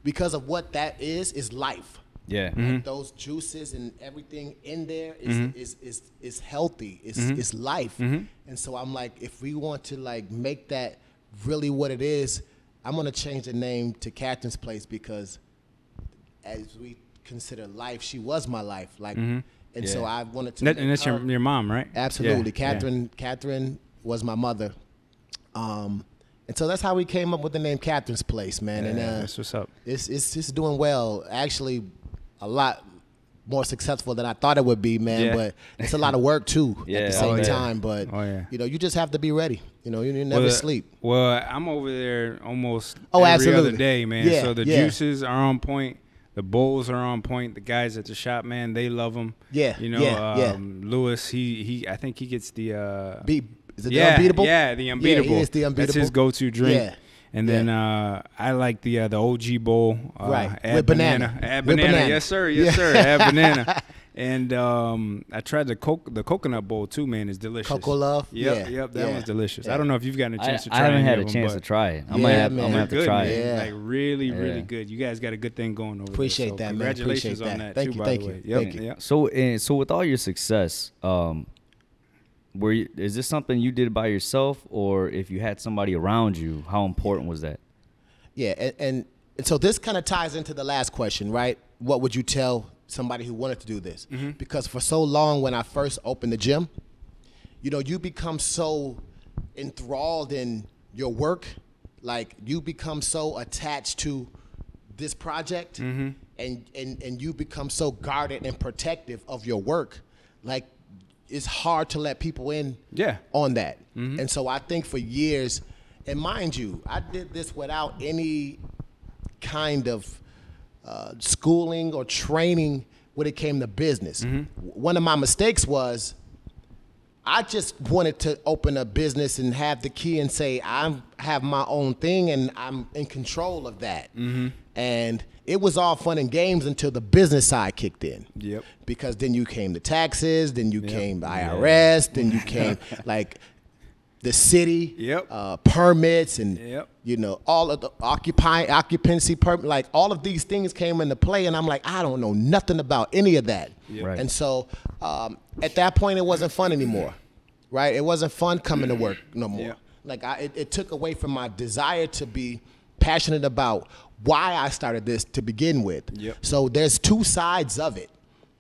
A: because of what that is life.
C: Yeah.
A: Like those juices and everything in there is healthy. It's life. And so I'm like, if we want to like make that really what it is, I'm gonna change the name to Catherine's Place because as we consider life, she was my life. Like, and so I wanted to.
B: And that's your mom, right?
A: Absolutely,
B: Yeah.
A: Catherine was my mother. And so that's how we came up with the name Catherine's Place, man. And
B: That's what's up.
A: it's doing well. Actually, a lot more successful than I thought it would be, man.
B: Yeah.
A: But it's a lot of work too
C: Yeah.
A: at the same
C: Oh, yeah.
A: time. But
B: Oh, yeah.
A: you just have to be ready. You never sleep.
B: Well, I'm over there almost
A: Oh,
B: every
A: absolutely.
B: other day, man.
A: Yeah,
B: So the
A: yeah.
B: juices are on point. The bowls are on point. The guys at the shop, man, they love them.
A: Yeah, yeah.
B: Lewis, he I think he gets the
A: Is it the unbeatable?
B: Yeah, the unbeatable.
A: Yeah, it is the unbeatable.
B: That's his go-to drink.
A: Yeah.
B: And then I like the OG bowl.
A: Right.
B: Add
A: With banana.
B: Add
A: With
B: banana.
A: banana.
B: Yes, sir. Yes, sir. Add banana. And I tried the coconut bowl too, man. It's delicious.
A: Cocoa Love?
B: Yep,
A: Yeah,
B: that
A: yeah.
B: one's delicious.
A: Yeah.
B: I don't know if you've gotten a chance to try
C: I haven't
B: any
C: had
B: of
C: a
B: them,
C: chance
B: but
C: to try it. I
A: Yeah,
C: might have
A: man.
C: to
B: good,
C: try
B: man.
C: it.
A: Yeah.
B: Like really, really
C: Yeah.
B: good. You guys got a good thing going over
A: Appreciate
B: there. So
A: that, man.
B: Congratulations
A: Appreciate
B: on
A: that.
B: that
A: Thank
B: too,
A: you,
B: by
A: thank
B: the
A: you,
B: way. Yep,
A: thank you.
B: yep.
C: So with all your success, is this something you did by yourself, or if you had somebody around you, how important was that?
A: Yeah, and so this kind of ties into the last question, right? What would you tell somebody who wanted to do this? Because for so long, when I first opened the gym, you become so enthralled in your work, like you become so attached to this project, and you become so guarded and protective of your work, like it's hard to let people in on that. And so I think for years, and mind you, I did this without any kind of schooling or training when it came to business. One of my mistakes was I just wanted to open a business and have the key and say I have my own thing and I'm in control of that. And it was all fun and games until the business side kicked in.
B: Yep.
A: Because then you came the taxes, then you came the IRS, then you came like the city, permits, and you know, all of the occupancy permit, like all of these things came into play, and I'm like, I don't know nothing about any of that.
C: Right.
A: And so at that point, it wasn't fun anymore, right? It wasn't fun coming to work no more. Like it took away from my desire to be passionate about why I started this to begin with. So there's two sides of it.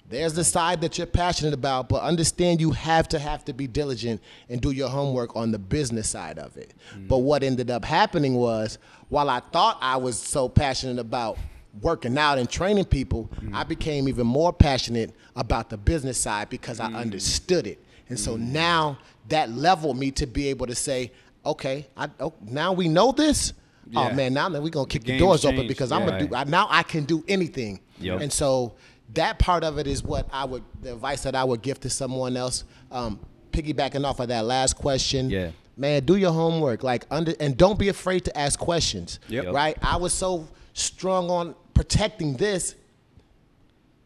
A: There's the side that you're passionate about, but understand you have to be diligent and do your homework on the business side of it. But what ended up happening was, while I thought I was so passionate about working out and training people, I became even more passionate about the business side because I understood it. And so now that leveled me to be able to say, okay, now we know this. Oh man, now we're gonna kick the doors open because I'm gonna do. Now I can do anything. And so that part of it is what the advice that I would give to someone else. Piggybacking off of that last question, man, do your homework. And don't be afraid to ask questions. Right? I was so strong on protecting this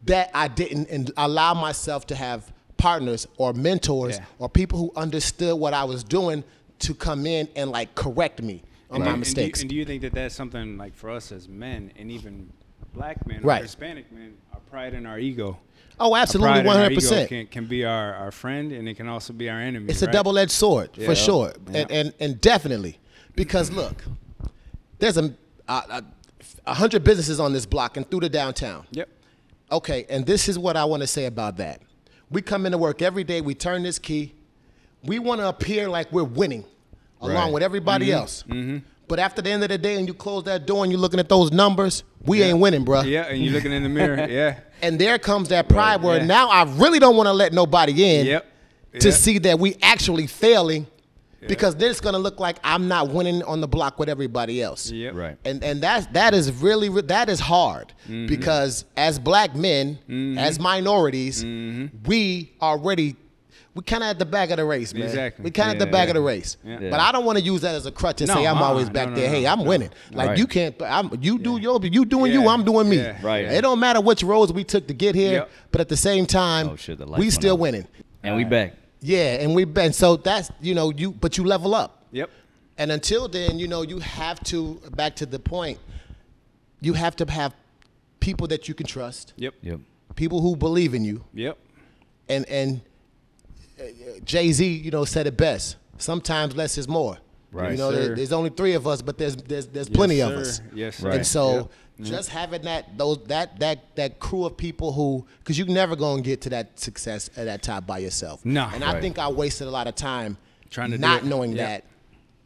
A: that I didn't allow myself to have partners or mentors or people who understood what I was doing to come in and like correct me on my mistakes.
B: And do you think that that's something like for us as men and even black men or Hispanic men, our pride and our ego?
A: Oh, absolutely, 100%.
B: Can be our friend, and it can also be our enemy.
A: It's a double-edged sword, for sure, and definitely. Because look, there's 100 businesses on this block and through the downtown. Okay, and this is what I want to say about that. We come into work every day, we turn this key, we want to appear like we're winning along with everybody else. But after the end of the day and you close that door and you're looking at those numbers, we ain't winning, bro.
B: And you're looking in the mirror,
A: And there comes that pride where now I really don't want to let nobody in to see that we actually failing because then it's going to look like I'm not winning on the block with everybody else. And that is hard because as black men, as minorities, we kind of at the back of the race, man. We kind of at the back of the race. But I don't want to use that as a crutch and say I'm always back there. Hey, I'm winning. Like you can't. You doing you. I'm doing me. It don't matter which roads we took to get here, but at the same time, we still winning.
C: And we back.
A: And we back. So that's but you level up. And until then, you have to. Back to the point. You have to have people that you can trust. People who believe in you. And Jay-Z, said it best. Sometimes less is more. There's only 3 of us, but there's plenty of us. And so just having that crew of people who, because you're never gonna get to that success at that top by yourself. And I think I wasted a lot of time trying to not knowing that,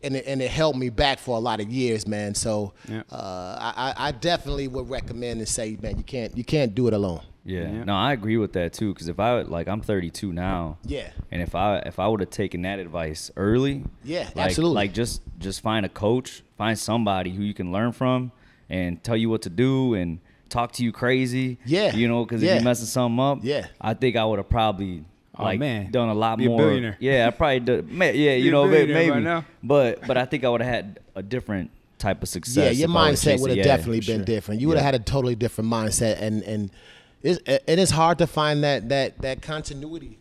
A: and it held me back for a lot of years, man. So I definitely would recommend and say, man, you can't do it alone.
C: No, I agree with that too. Because if I'm 32 now. And if I would have taken that advice early.
A: Absolutely.
C: Like just find a coach, find somebody who you can learn from, and tell you what to do and talk to you crazy. Because if you're messing something up. I think I would have probably done a lot more.
B: Billionaire.
C: I probably did. Maybe. But I think I would have had a different type of success.
A: Your mindset would have definitely been different. You would have had a totally different mindset, and it's hard to find that continuity.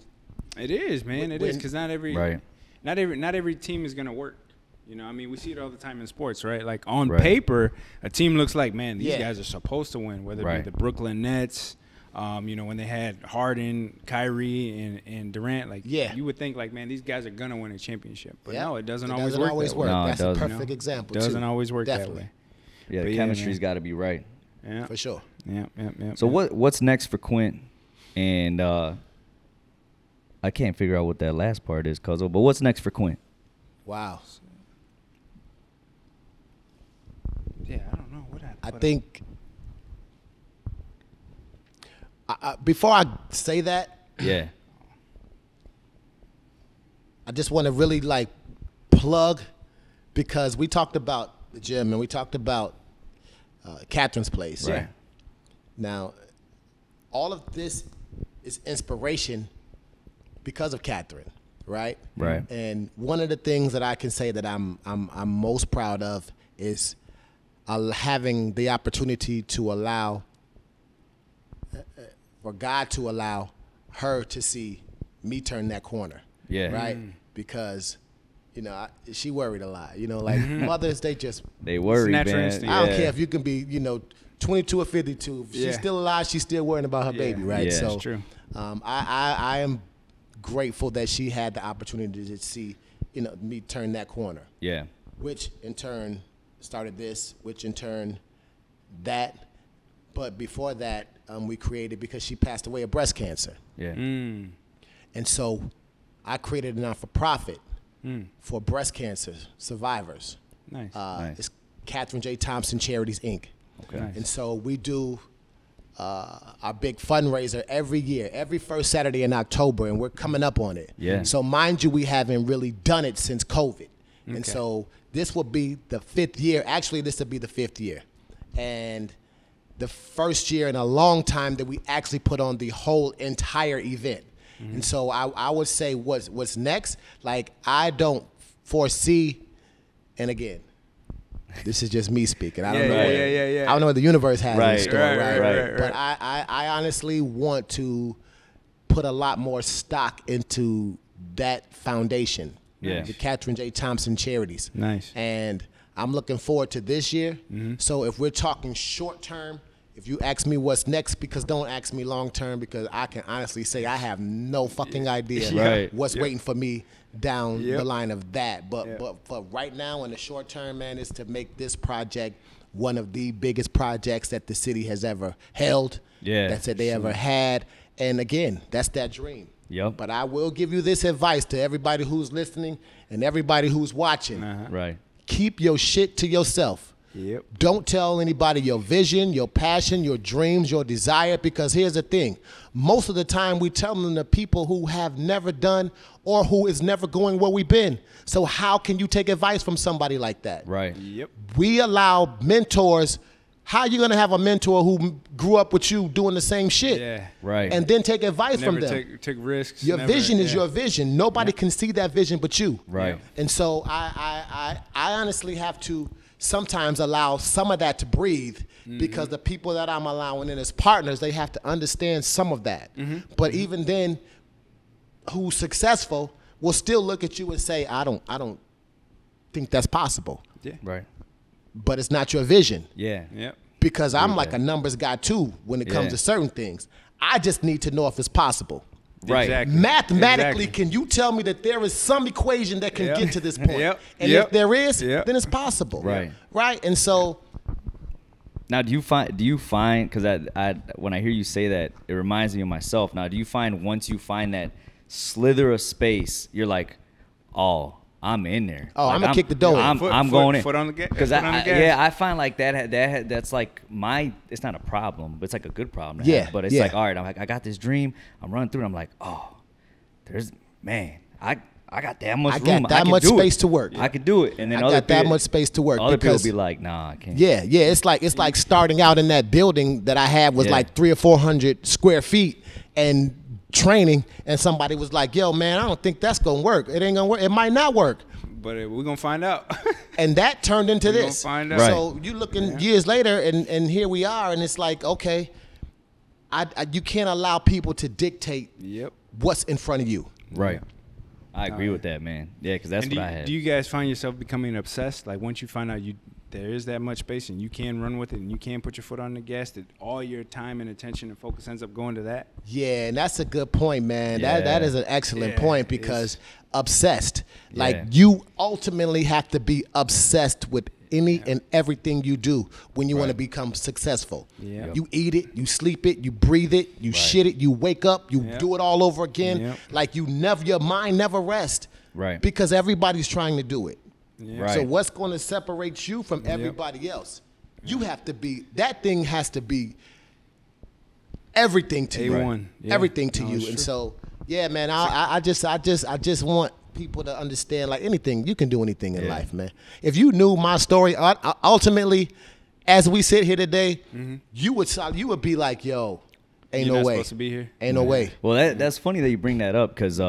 B: It is, man. It is, because not every team is gonna work. I mean, we see it all the time in sports, right? Like on paper, a team looks like, man, these guys are supposed to win. Whether it be the Brooklyn Nets, when they had Harden, Kyrie, and Durant, you would think like, man, these guys are gonna win a championship. But no, it doesn't always work.
C: No,
A: that's a perfect example.
B: It doesn't always work that way.
C: The chemistry's got to be right.
A: For sure.
C: So what's next for Quint? And I can't figure out what that last part is, Cuzzo, but what's next for Quint?
A: Wow.
B: I don't know what happened.
A: I think before I say that, I just want to really plug, because we talked about the gym and we talked about Catherine's place. Now, all of this is inspiration because of Catherine, right?
C: Right.
A: And one of the things that I can say that I'm most proud of is having the opportunity to allow, for God to allow her to see me turn that corner.
C: Yeah.
A: Right? Because, you know, she worried a lot. You know, like mothers,
C: they worry, man.
B: Instinct.
A: I don't care if you can be, you know, 22 or 52. If she's still alive, she's still worrying about her baby, right?
C: Yeah,
A: so
B: that's true.
A: I am grateful that she had the opportunity to see, you know, me turn that corner.
C: Yeah.
A: Which in turn started this, which in turn that. But before that, we created, because she passed away of breast cancer.
C: Yeah.
A: And so I created a not-for-profit for breast cancer survivors.
B: Nice.
C: Nice.
A: It's Catherine J. Thompson Charities, Inc.
C: Okay.
B: Nice.
A: And so we do our big fundraiser every year, every first Saturday in October, and we're coming up on it.
C: Yeah.
A: So mind you, we haven't really done it since COVID. And
B: Okay.
A: so this will be the 5th year. Actually, this will be the 5th year. And the first year in a long time that we actually put on the whole entire event. And so I would say what's next, like, I don't foresee, and again, this is just me speaking. I don't know. I don't know what the universe has in store, right? But I honestly want to put a lot more stock into that foundation.
C: Yeah.
A: The Catherine J. Thompson Charities.
B: Nice.
A: And I'm looking forward to this year. So if we're talking short term, if you ask me what's next, because don't ask me long term, because I can honestly say I have no fucking idea
C: Right.
A: what's waiting for me down
B: Yep.
A: the line of that. But
B: Yep.
A: but for right now, in the short term, man, is to make this project one of the biggest projects that the city has ever held.
C: Yeah.
A: That's that they ever had. And again, that's that dream.
C: Yep.
A: But I will give you this advice to everybody who's listening and everybody who's watching.
C: Right.
A: Keep your shit to yourself.
B: Yep.
A: Don't tell anybody your vision, your passion, your dreams, your desire, because here's the thing. Most of the time we tell them to people who have never done or who is never going where we've been. So how can you take advice from somebody like that?
C: Right.
B: Yep.
A: We allow mentors. How are you going to have a mentor who grew up with you doing the same shit?
B: Yeah.
C: Right.
A: And then take advice
B: Never
A: from them?
B: take risks.
A: Your
B: never-
A: vision is
B: yeah.
A: your vision. Nobody can see that vision but you.
C: Right.
A: And so I honestly have to sometimes allow some of that to breathe, because the people that I'm allowing in as partners, they have to understand some of that. But even then, who's successful will still look at you and say, I don't think that's possible.
B: Yeah.
C: Right.
A: But it's not your vision.
C: Yeah.
B: Yep.
A: Because I'm like a numbers guy too when it comes
C: Yeah.
A: to certain things. I just need to know if it's possible.
C: Right.
B: Exactly.
A: Mathematically,
B: Exactly.
A: can you tell me that there is some equation that can
B: Yep.
A: get to this point?
B: Yep.
A: And
B: Yep.
A: if there is,
B: Yep.
A: then it's possible.
C: Right.
A: Right? And so
C: Now, do you find, because I when I hear you say that, it reminds me of myself. Now, do you find once you find that slither of space, you're like, oh, I'm in there.
A: Oh,
C: Like,
A: I'm gonna kick the door in.
C: I'm going in.
B: Foot on the gas.
C: Because I find like that's like it's not a problem, but it's like a good problem. To
A: Yeah,
C: have. But it's
A: yeah.
C: like, all right, I got this dream. I'm running through, and I'm like, oh, I got that much
A: I
C: room.
A: got that
C: can
A: much
C: do
A: space
C: it.
A: to work.
C: I could do it. And then
A: I
C: other
A: got that
C: people-
A: much space to work
C: Other people
A: because
C: be like, nah, I can't.
A: yeah, it's like starting out in that building that I had was
C: Yeah.
A: like 300 or 400 square feet and training, and somebody was like, yo, man, I don't think that's gonna work. It ain't gonna work. It might not work.
B: But we're gonna find out.
A: And that turned into
B: We're gonna
A: this.
B: find out.
C: Right.
A: So you looking years later, and here we are, and it's like, okay, you can't allow people to dictate
B: Yep.
A: what's in front of you.
C: Right. I agree with that, man. Yeah, because that's
B: And
C: what I had.
B: do you guys find yourself becoming obsessed? Like once you find out there is that much space and you can run with it and you can put your foot on the gas, that all your time and attention and focus ends up going to that?
A: Yeah, and that's a good point, man.
C: Yeah.
A: That is an excellent
B: Yeah,
A: point, because obsessed. Like
C: Yeah.
A: you ultimately have to be obsessed with any and everything you do when you want to become successful.
B: Yeah. Yep.
A: You eat it, you sleep it, you breathe it, you shit it, you wake up, you
B: Yep.
A: do it all over again.
B: Yep.
A: Like your mind never rests.
C: Right.
A: Because everybody's trying to do it.
B: Yeah.
C: Right.
A: So what's going to separate you from everybody else? You have to be, that thing has to be everything to you.
B: A1. Yeah.
A: Everything to
B: No,
A: you.
B: it's
A: And
B: true.
A: so, yeah, man, I just want people to understand, like anything, you can do anything in life, man. If you knew my story, ultimately, as we sit here today, you would be like, yo, ain't
B: You're
A: no
B: not
A: way.
B: supposed to be here.
A: Ain't no way.
C: Well, that's funny that you bring that up because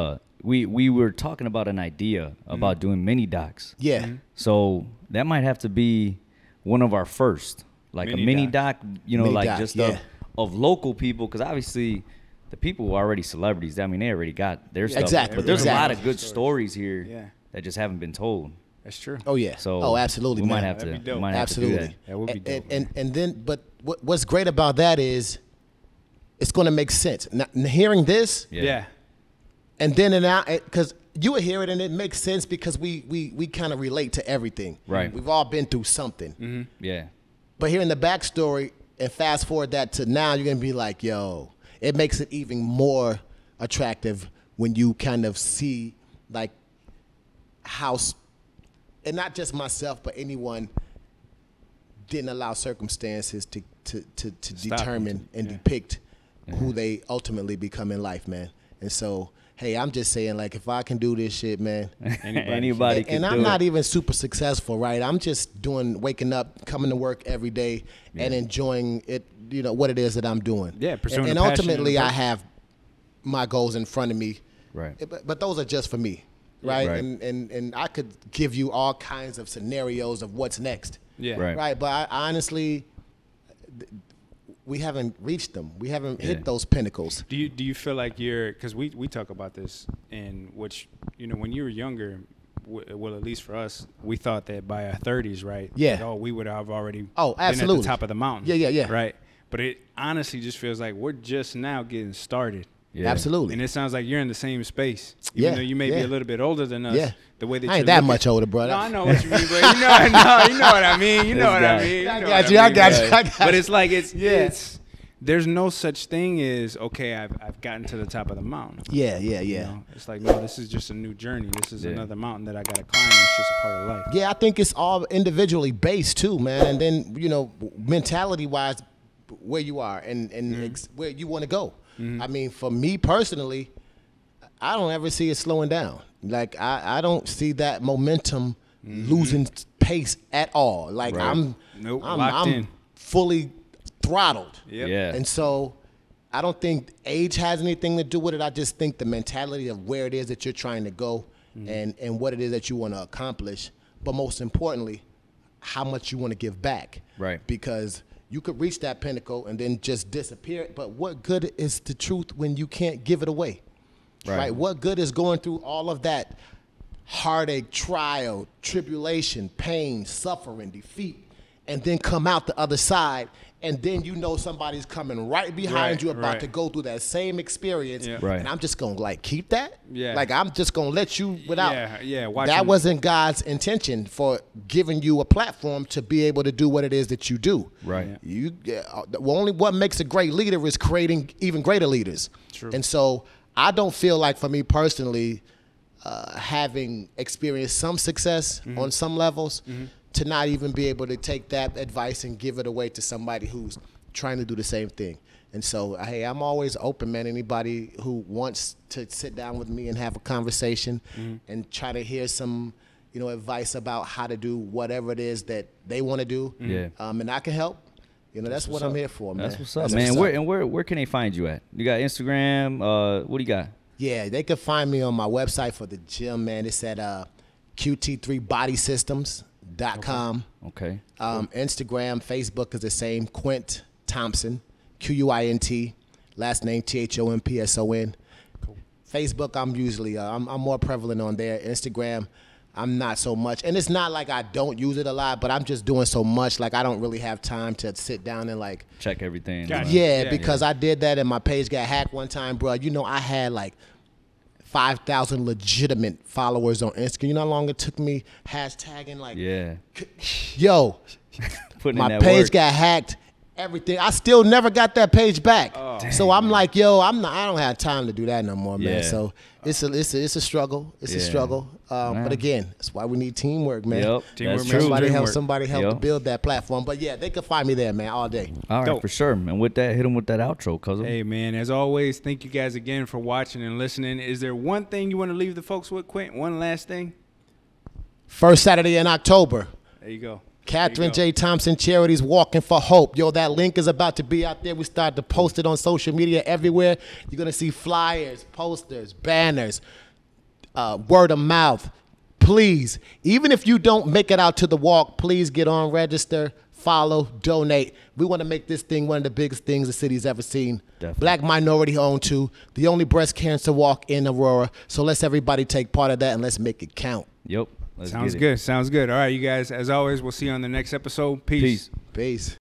C: we were talking about an idea about doing mini docs.
A: Yeah.
C: So that might have to be one of our first, like a mini doc, you know,
A: Mini
C: like
A: doc,
C: just
A: yeah.
C: of local people, because obviously the people who are already celebrities, I mean, they already got their stuff.
A: Exactly.
C: But there's a lot of
B: Exactly.
C: good stories here that just haven't been told.
B: That's true.
A: Oh yeah.
C: So
A: absolutely.
C: we
A: man.
C: might have
B: That'd
C: to.
B: be dope.
C: We might have
A: Absolutely.
C: to do that.
B: That would be dope.
A: And then, but what's great about that is it's going to make sense. Now, hearing this,
B: Yeah.
A: and then and out, because you would hear it and it makes sense because we kind of relate to everything.
C: Right.
A: We've all been through something.
B: Mm-hmm.
C: Yeah.
A: But hearing the backstory and fast forward that to now, you're going to be like, yo, it makes it even more attractive when you kind of see like how, and not just myself, but anyone didn't allow circumstances to determine and depict who they ultimately become in life, man. And so, hey, I'm just saying, like, if I can do this shit, man.
C: Anybody can
A: And
C: do
A: I'm
C: it.
A: not even super successful, right? I'm just waking up, coming to work every day, and enjoying it, you know, what it is that I'm doing.
B: Yeah, pursuing
A: and
B: the passion
A: ultimately,
B: and the
A: I have my goals in front of me.
C: Right.
A: But those are just for me, right?
C: Right.
A: And I could give you all kinds of scenarios of what's next.
B: Yeah.
C: Right.
A: Right, but I honestly, we haven't reached them. We haven't hit those pinnacles.
B: Do you feel like you're, because we talk about this, in which, you know, when you were younger, well, at least for us, we thought that by our 30s, right?
A: Yeah.
B: that, we would have already been
A: absolutely.
B: at the top of the mountain.
A: Yeah.
B: Right. But it honestly just feels like we're just now getting started.
C: Yeah.
A: Absolutely.
B: And it sounds like you're in the same space. Even though you may be a little bit older than us.
A: Yeah.
B: The way that
A: I ain't
B: you're
A: that
B: looking-
A: much older, brother.
B: No, I know what you mean, bro. You know what I mean. You know what I mean.
A: I
B: know
A: got
B: what
A: you. I
B: mean,
A: got
B: bro.
A: you. I got
B: But
A: you.
B: it's like it's there's no such thing as, okay, I've gotten to the top of the mountain.
A: Yeah.
B: You know? It's like, no, this is just a new journey. This is another mountain that I got to climb. It's just a part of life.
A: Yeah, I think it's all individually based too, man. And then, you know, mentality wise, where you are and where you want to go. I mean, for me personally, I don't ever see it slowing down. Like I don't see that momentum losing pace at all. Like
C: Right.
B: Locked in.
A: fully throttled.
B: Yep.
C: Yeah.
A: And so I don't think age has anything to do with it. I just think the mentality of where it is that you're trying to go and what it is that you want to accomplish. But most importantly, how much you want to give back.
C: Right.
A: Because you could reach that pinnacle and then just disappear. But what good is the truth when you can't give it away? Right. What good is going through all of that heartache, trial, tribulation, pain, suffering, defeat, and then come out the other side, and then you know somebody's coming right behind you about to go through that same experience,
C: Right.
A: and I'm just gonna like keep that?
B: Yeah.
A: Like I'm just gonna let you without
B: watching-
A: that wasn't God's intention for giving you a platform to be able to do what it is that you do.
C: Right.
A: You only what makes a great leader is creating even greater leaders.
B: True.
A: And so I don't feel like, for me personally, having experienced some success on some levels, to not even be able to take that advice and give it away to somebody who's trying to do the same thing. And so, hey, I'm always open, man. Anybody who wants to sit down with me and have a conversation and try to hear some, you know, advice about how to do whatever it is that they want to do, and I can help. You know, that's what I'm here for, man.
C: That's what's up, man. Where can they find you at? You got Instagram? What do you got?
A: Yeah, they can find me on my website for the gym, man. It's at QT3bodysystems.com.
C: Okay.
A: Instagram, Facebook is the same. Quint Thompson, Quint. Last name Thompson. Cool. Facebook, I'm usually I'm more prevalent on there. Instagram, I'm not so much. And it's not like I don't use it a lot, but I'm just doing so much. Like I don't really have time to sit down and like
C: Check everything.
B: Gotcha.
A: because I did that and my page got hacked one time, bro. You know, I had like 5,000 legitimate followers on Instagram. You know how long it took me hashtagging like, yo,
C: Putting
A: my
C: in that
A: page
C: work.
A: got hacked. Everything. I still never got that page back. So I'm like, yo, I don't have time to do that no more, man.
C: Yeah.
A: So it's a struggle. It's a struggle. But again, that's why we need teamwork, man.
C: Yep.
B: Teamwork
C: That's
B: makes
C: true.
B: the dream work.
A: Somebody help to
C: Yep.
A: build that platform. But yeah, they can find me there, man, all day.
C: All right,
B: Dope.
C: for sure. And with that, hit him with that outro, cousin.
B: Hey, man, as always, thank you guys again for watching and listening. Is there one thing you want to leave the folks with, Quint? One last thing?
A: First Saturday in October.
B: There you go.
A: Catherine J. Thompson Charities Walking for Hope. Yo, that link is about to be out there. We start to post it on social media everywhere. You're going to see flyers, posters, banners, word of mouth. Please, even if you don't make it out to the walk, please get on, register, follow, donate. We want to make this thing one of the biggest things the city's ever seen. Definitely. Black minority owned too. The only breast cancer walk in Aurora. So let's everybody take part of that and let's make it count.
C: Yep.
B: Sounds good. Sounds good. All right, you guys. As always, we'll see you on the next episode. Peace.
A: Peace.